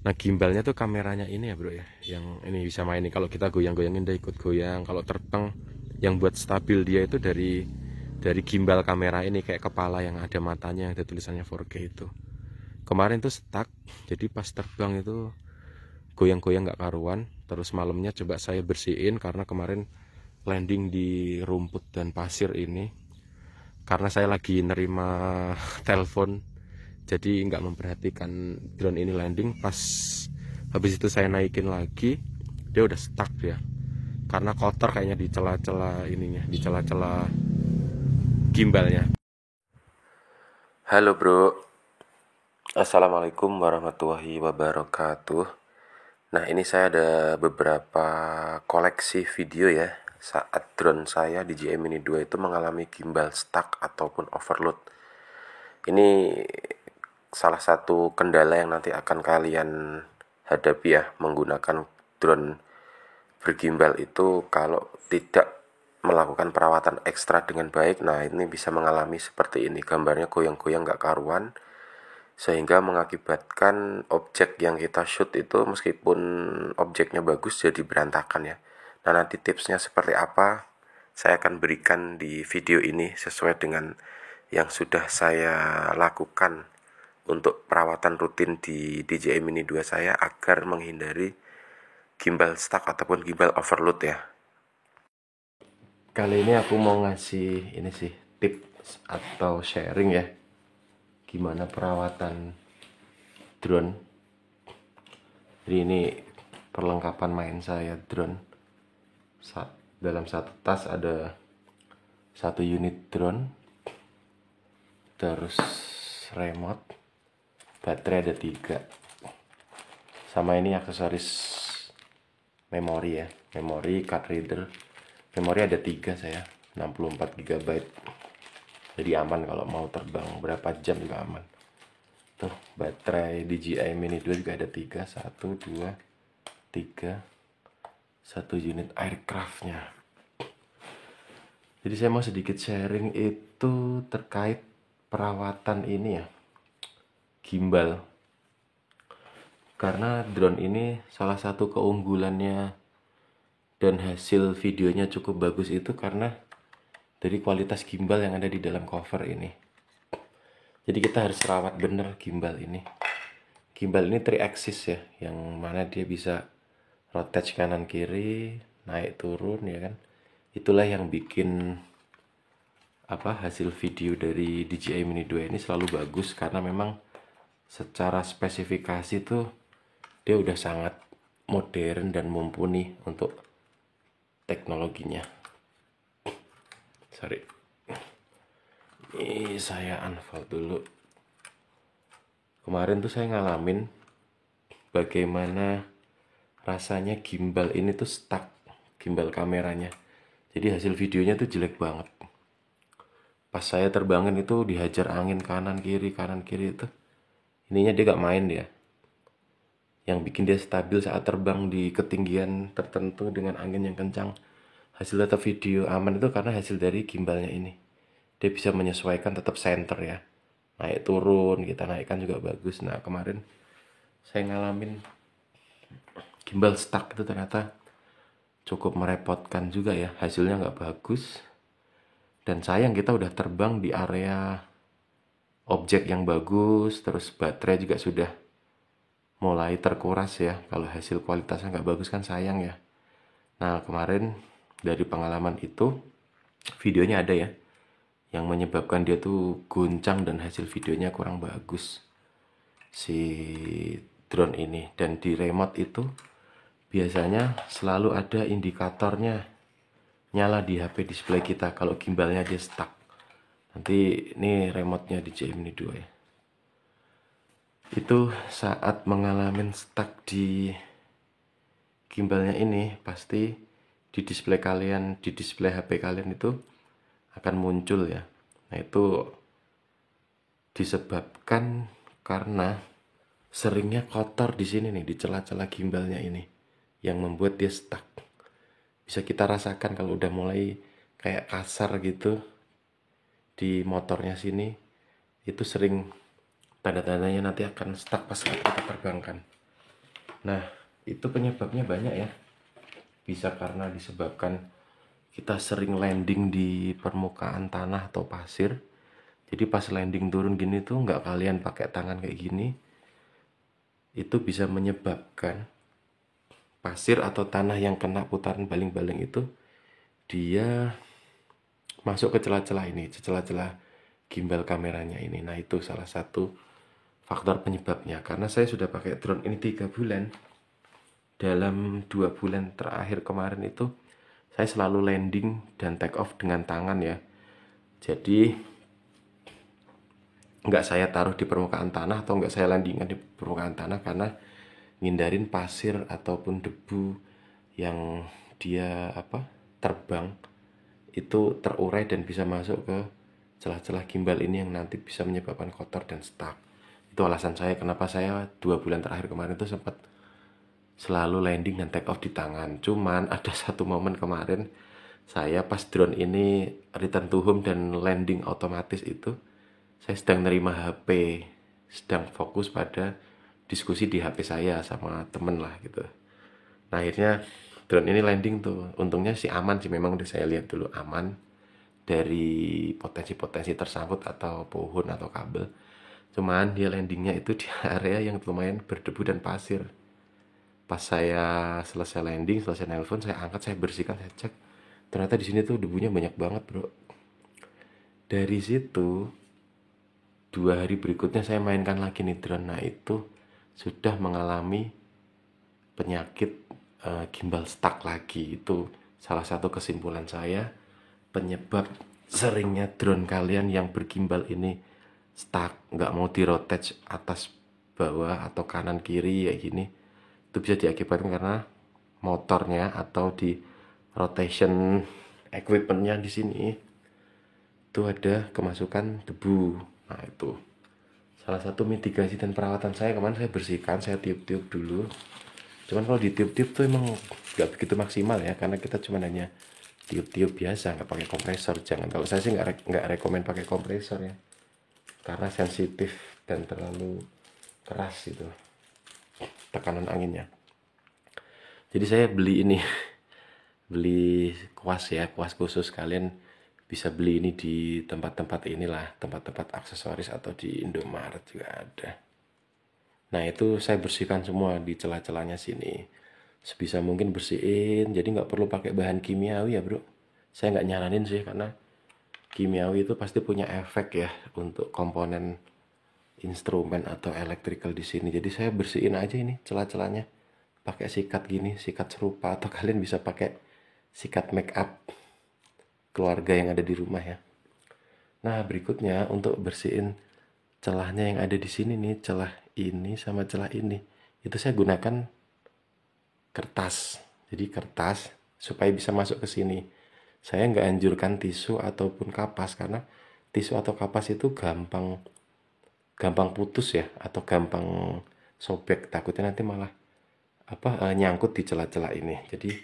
Nah, gimbalnya tuh kameranya ini ya bro ya, yang ini bisa main nih. Kalau kita goyang-goyangin dia ikut goyang. Kalau terbang, yang buat stabil dia itu dari gimbal kamera ini, kayak kepala yang ada matanya, yang ada tulisannya 4K itu. Kemarin tuh stuck, jadi pas terbang itu goyang-goyang nggak karuan. Terus malamnya coba saya bersihin karena kemarin landing di rumput dan pasir ini. Karena saya lagi nerima telepon, jadi nggak memperhatikan drone ini landing. Pas habis itu saya naikin lagi, dia udah stuck ya, karena kotor kayaknya di celah-celah ininya, di celah-celah gimbalnya. Halo bro, assalamualaikum warahmatullahi wabarakatuh. Nah, ini saya ada beberapa koleksi video ya saat drone saya DJI Mini 2 itu mengalami gimbal stuck ataupun overload. Ini salah satu kendala yang nanti akan kalian hadapi ya menggunakan drone bergimbal itu. Kalau tidak melakukan perawatan ekstra dengan baik, nah ini bisa mengalami seperti ini, gambarnya goyang-goyang gak karuan, sehingga mengakibatkan objek yang kita shoot itu meskipun objeknya bagus jadi berantakan ya. Nah, nanti tipsnya seperti apa saya akan berikan di video ini sesuai dengan yang sudah saya lakukan untuk perawatan rutin di DJI Mini 2 saya agar menghindari gimbal stuck ataupun gimbal overload ya. Kali ini aku mau ngasih ini sih, tips atau sharing ya, gimana perawatan drone. Jadi ini perlengkapan main saya drone. Dalam satu tas ada satu unit drone, terus remote, baterai ada 3, sama ini aksesoris memori ya, memori card reader. Memori ada 3 saya, 64 GB. Jadi aman kalau mau terbang berapa jam juga aman. Tuh, baterai DJI Mini 2 juga ada 3, 1, 2, 3, satu unit aircraftnya. Jadi saya mau sedikit sharing itu terkait perawatan ini ya, gimbal. Karena drone ini salah satu keunggulannya dan hasil videonya cukup bagus itu karena dari kualitas gimbal yang ada di dalam cover ini. Jadi kita harus rawat bener gimbal ini. Gimbal ini 3 axis ya, yang mana dia bisa rotate kanan kiri, naik turun ya kan. Itulah yang bikin hasil video dari DJI Mini 2 ini selalu bagus, karena memang secara spesifikasi tuh dia udah sangat modern dan mumpuni untuk teknologinya. Sorry, ini saya unfold dulu. Kemarin tuh saya ngalamin bagaimana rasanya gimbal ini tuh stuck, gimbal kameranya. Jadi hasil videonya tuh jelek banget. Pas saya terbangin itu dihajar angin kanan kiri itu. Ininya dia gak main dia. Yang bikin dia stabil saat terbang di ketinggian tertentu dengan angin yang kencang. Hasil tetap video aman itu karena hasil dari gimbalnya ini. Dia bisa menyesuaikan tetap center ya. Naik turun, kita naikkan juga bagus. Nah, kemarin saya ngalamin gimbal stuck itu ternyata cukup merepotkan juga ya. Hasilnya nggak bagus. Dan sayang, kita udah terbang di area objek yang bagus, terus baterai juga sudah mulai terkuras ya. Kalau hasil kualitasnya nggak bagus kan sayang ya. Nah, kemarin dari pengalaman itu videonya ada ya, yang menyebabkan dia tuh guncang dan hasil videonya kurang bagus si drone ini. Dan di remote itu biasanya selalu ada indikatornya nyala di HP display kita kalau gimbalnya dia stuck. Nanti ini remote-nya DJI Mini 2 ya. Itu saat mengalami stuck di gimbalnya ini, pasti di display kalian, di display HP kalian itu akan muncul ya. Nah, itu disebabkan karena seringnya kotor di sini nih, di celah-celah gimbalnya ini, yang membuat dia stuck. Bisa kita rasakan kalau udah mulai kayak kasar gitu di motornya sini, itu sering tanda-tandanya nanti akan stuck pas saat kita terbangkan. Nah, itu penyebabnya banyak ya. Bisa karena disebabkan kita sering landing di permukaan tanah atau pasir. Jadi pas landing turun gini tuh nggak kalian pakai tangan kayak gini, itu bisa menyebabkan pasir atau tanah yang kena putaran baling-baling itu dia masuk ke celah-celah ini, celah-celah gimbal kameranya ini. Nah, itu salah satu faktor penyebabnya. Karena saya sudah pakai drone ini 3 bulan. Dalam 2 bulan terakhir kemarin itu saya selalu landing dan take off dengan tangan ya. Jadi nggak saya taruh di permukaan tanah atau nggak saya landingkan di permukaan tanah karena ngindarin pasir ataupun debu yang dia terbang itu terurai dan bisa masuk ke celah-celah gimbal ini yang nanti bisa menyebabkan kotor dan stuck. Itu alasan saya kenapa saya 2 bulan terakhir kemarin itu sempat selalu landing dan take off di tangan. Cuman ada satu momen kemarin saya pas drone ini return to home dan landing otomatis itu saya sedang nerima HP, sedang fokus pada diskusi di HP saya sama temen lah gitu. Nah, akhirnya drone ini landing tuh. Untungnya sih aman sih, memang udah saya lihat dulu aman dari potensi-potensi tersangkut atau pohon atau kabel. Cuman dia landingnya itu di area yang lumayan berdebu dan pasir. Pas saya selesai landing, selesai nelpon, saya angkat, saya bersihkan, saya cek. Ternyata di sini tuh debunya banyak banget, bro. Dari situ 2 hari berikutnya saya mainkan lagi nih drone. Nah, itu sudah mengalami penyakit gimbal stuck lagi. Itu salah satu kesimpulan saya penyebab seringnya drone kalian yang bergimbal ini stuck, nggak mau di rotate atas bawah atau kanan kiri kayak gini. Itu bisa diakibatkan karena motornya atau di rotation equipmentnya di sini itu ada kemasukan debu. Nah, itu salah satu mitigasi dan perawatan saya kemarin, saya bersihkan, saya tiup-tiup dulu. Cuman kalau ditiup-tiup tuh emang nggak begitu maksimal ya, karena kita cuma hanya tiup-tiup biasa, nggak pakai kompresor. Jangan, kalau saya sih nggak rekomen pakai kompresor ya, karena sensitif dan terlalu keras itu tekanan anginnya. Jadi saya beli ini, beli kuas ya, kuas khusus. Kalian bisa beli ini di tempat-tempat inilah, tempat-tempat aksesoris atau di Indomaret juga ada. Nah, itu saya bersihkan semua di celah-celahnya sini. Sebisa mungkin bersihin, jadi nggak perlu pakai bahan kimiawi ya bro. Saya nggak nyaranin sih, karena kimiawi itu pasti punya efek ya untuk komponen instrumen atau electrical di sini. Jadi saya bersihin aja ini celah-celahnya pakai sikat gini, sikat serupa, atau kalian bisa pakai sikat make up keluarga yang ada di rumah ya. Nah, berikutnya untuk bersihin celahnya yang ada di sini nih, celah ini sama celah ini, itu saya gunakan kertas. Jadi kertas supaya bisa masuk ke sini. Saya nggak anjurkan tisu ataupun kapas, karena tisu atau kapas itu gampang gampang putus ya, atau gampang sobek. Takutnya nanti malah nyangkut di celah-celah ini. Jadi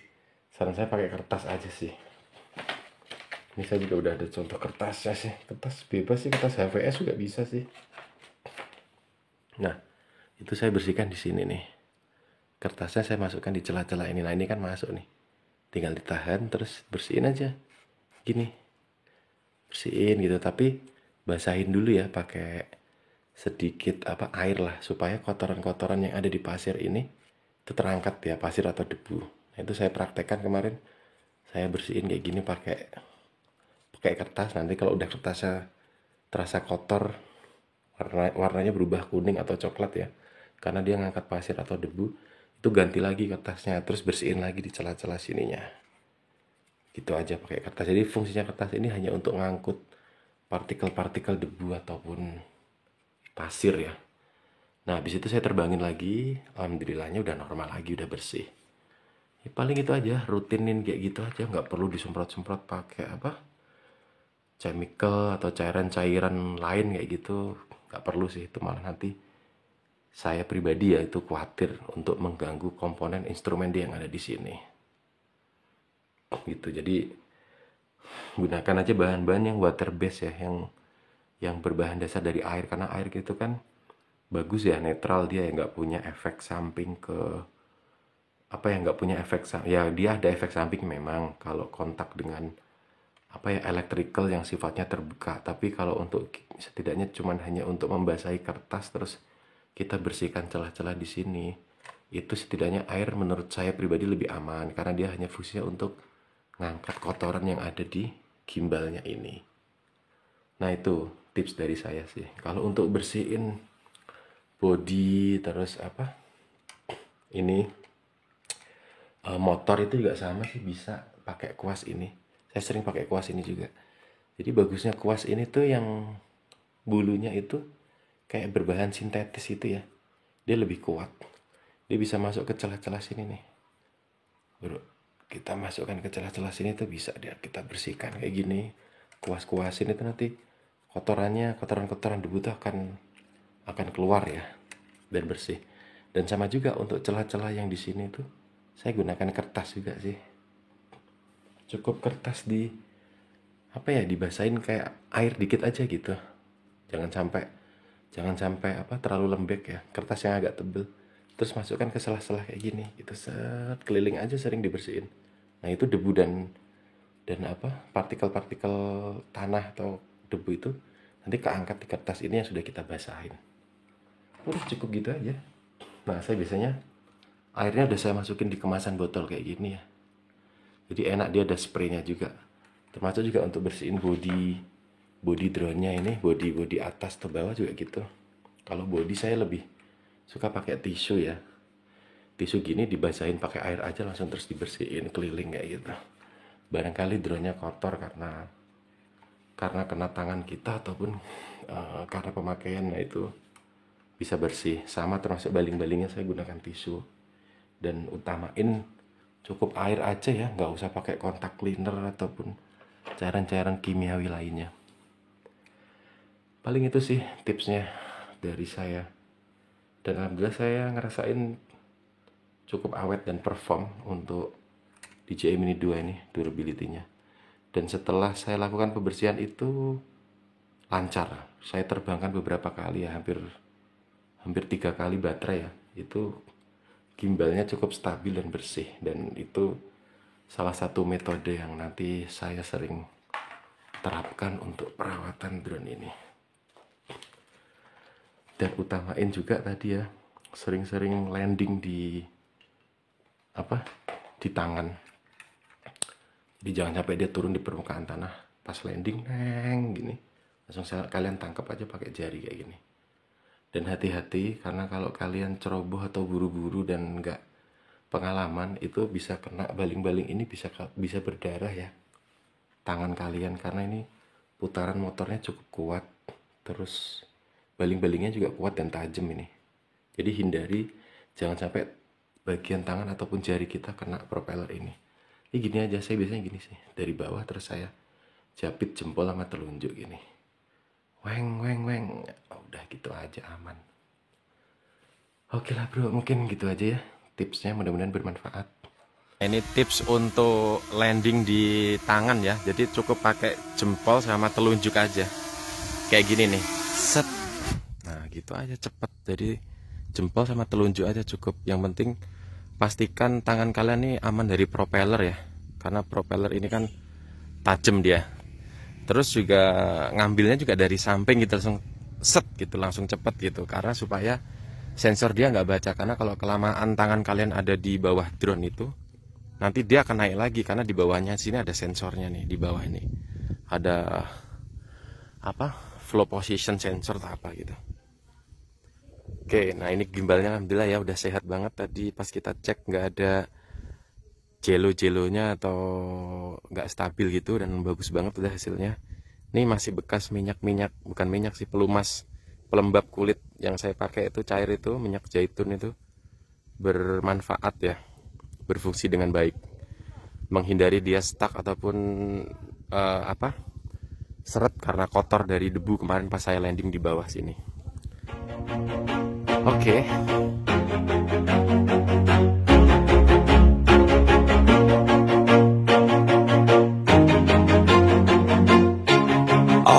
saran saya pakai kertas aja sih. Ini saya juga udah ada contoh kertasnya sih. Kertas bebas sih, kertas HVS juga bisa sih. Nah, itu saya bersihkan di sini nih. Kertasnya saya masukkan di celah-celah ini. Nah, ini kan masuk nih. Tinggal ditahan terus bersihin aja. Gini. Bersihin gitu, tapi basahin dulu ya pakai sedikit air lah, supaya kotoran-kotoran yang ada di pasir ini itu terangkat ya, pasir atau debu. Nah, itu saya praktekkan kemarin. Saya bersihin kayak gini pakai kertas. Nanti kalau udah kertasnya terasa kotor, warnanya berubah kuning atau coklat ya, karena dia ngangkat pasir atau debu, itu ganti lagi kertasnya, terus bersihin lagi di celah-celah sininya. Gitu aja pakai kertas. Jadi fungsinya kertas ini hanya untuk ngangkut partikel-partikel debu ataupun pasir ya. Nah, habis itu saya terbangin lagi, alhamdulillahnya udah normal lagi, udah bersih. Ya, paling itu aja, rutinin kayak gitu aja, nggak perlu disemprot-semprot pakai chemical atau cairan-cairan lain kayak gitu. Nggak perlu sih, itu malah nanti saya pribadi ya itu khawatir untuk mengganggu komponen instrumen dia yang ada di sini. Gitu. Jadi gunakan aja bahan-bahan yang water based ya, yang berbahan dasar dari air, karena air gitu kan bagus ya, netral dia ya, nggak punya efek samping ke apa ya, nggak punya efek ya, dia ada efek samping memang kalau kontak dengan apa ya, electrical yang sifatnya terbuka, tapi kalau untuk setidaknya cuman hanya untuk membasahi kertas terus kita bersihkan celah-celah di sini, itu setidaknya air menurut saya pribadi lebih aman karena dia hanya fungsinya untuk ngangkat kotoran yang ada di gimbalnya ini. Nah itu tips dari saya sih. Kalau untuk bersihin body terus apa ini motor itu juga sama sih, bisa pakai kuas ini. Saya sering pakai kuas ini juga. Jadi bagusnya kuas ini tuh yang bulunya itu kayak berbahan sintetis itu ya. Dia lebih kuat. Dia bisa masuk ke celah-celah sini nih. Bro, kita masukkan ke celah-celah sini tuh bisa dia kita bersihkan kayak gini. Kuas-kuasin itu nanti kotoran-kotoran debu itu akan keluar ya dan bersih. Dan sama juga untuk celah-celah yang di sini tuh saya gunakan kertas juga sih. Cukup kertas di apa ya, dibasahin kayak air dikit aja gitu. Jangan sampai apa terlalu lembek ya. Kertas yang agak tebel. Terus masukkan ke sela-sela kayak gini. Itu set keliling aja sering dibersihin. Nah, itu debu dan apa partikel-partikel tanah atau debu itu nanti keangkat di kertas ini yang sudah kita basahin. Udah cukup gitu aja. Nah, saya biasanya airnya udah saya masukin di kemasan botol kayak gini ya. Jadi enak, dia ada spraynya juga. Termasuk juga untuk bersihin body drone-nya ini, body atas atau bawah juga gitu. Kalau body saya lebih suka pakai tisu ya. Tisu gini dibasahin pakai air aja langsung terus dibersihin keliling kayak gitu. Barangkali drone-nya kotor karena kena tangan kita ataupun karena pemakaian, nah itu bisa bersih. Sama termasuk baling-balingnya saya gunakan tisu. Dan utamain cukup air aja ya, nggak usah pakai kontak cleaner ataupun cairan-cairan kimiawi lainnya. Paling itu sih tipsnya dari saya. Dan alhamdulillah saya ngerasain cukup awet dan perform untuk DJI Mini 2 ini, durability-nya. Dan setelah saya lakukan pembersihan itu lancar. Saya terbangkan beberapa kali ya, hampir 3 kali baterai ya. Itu gimbalnya cukup stabil dan bersih, dan itu salah satu metode yang nanti saya sering terapkan untuk perawatan drone ini. Dan utamain juga tadi ya, sering-sering landing di tangan. Jadi jangan sampai dia turun di permukaan tanah, pas landing gini langsung kalian tangkap aja pakai jari kayak gini. Dan hati-hati karena kalau kalian ceroboh atau buru-buru dan nggak pengalaman, itu bisa kena baling-baling ini, bisa berdarah ya tangan kalian karena ini putaran motornya cukup kuat, terus baling-balingnya juga kuat dan tajam ini. Jadi hindari jangan sampai bagian tangan ataupun jari kita kena propeller ini. Ini gini aja, saya biasanya gini sih, dari bawah terus saya japit jempol sama telunjuk gini. Weng. Udah gitu aja, aman. Oke lah bro, mungkin gitu aja ya tipsnya, mudah-mudahan bermanfaat. Ini tips untuk landing di tangan ya. Jadi cukup pakai jempol sama telunjuk aja. Kayak gini nih. Set. Nah, gitu aja cepet. Jadi jempol sama telunjuk aja cukup. Yang penting pastikan tangan kalian nih aman dari propeller ya. Karena propeller ini kan tajam dia. Terus juga ngambilnya juga dari samping gitu, langsung set gitu, langsung cepet gitu, karena supaya sensor dia nggak baca. Karena kalau kelamaan tangan kalian ada di bawah drone itu, nanti dia akan naik lagi karena di bawahnya sini ada sensornya nih, di bawah ini ada flow position sensor atau apa gitu. Oke, nah ini gimbalnya alhamdulillah ya udah sehat banget. Tadi pas kita cek nggak ada jelo-jelonya atau nggak stabil gitu, dan bagus banget udah hasilnya. Ini masih bekas minyak, bukan minyak sih, pelumas pelembab kulit yang saya pakai itu cair, itu minyak zaitun, itu bermanfaat ya, berfungsi dengan baik, menghindari dia stuck ataupun seret karena kotor dari debu kemarin pas saya landing di bawah sini. Oke.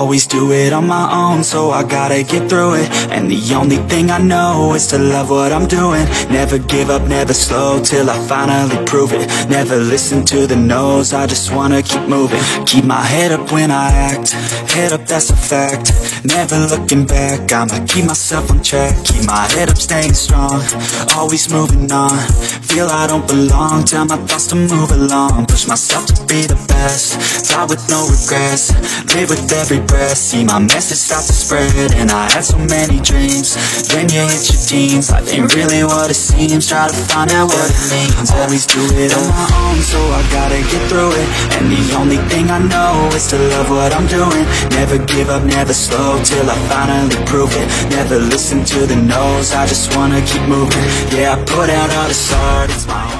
always do it on my own, so I gotta get through it. And the only thing I know is to love what I'm doing. Never give up, never slow, till I finally prove it. Never listen to the no's, I just wanna keep moving. Keep my head up when I act, head up, that's a fact. Never looking back, I'ma keep myself on track. Keep my head up, staying strong, always moving on. Feel I don't belong, tell my thoughts to move along. Push myself to be the best, die with no regrets. Live with every breath, see my message start to spread. And I had so many dreams, then you hit your teens. Life ain't really what it seems, try to find out what it means. Always do it on my own, so I gotta get through it. And the only thing I know is to love what I'm doing. Never give up, never slow, till I finally prove it. Never listen to the no's, I just wanna keep moving. Yeah, I put out all this art, it's my own.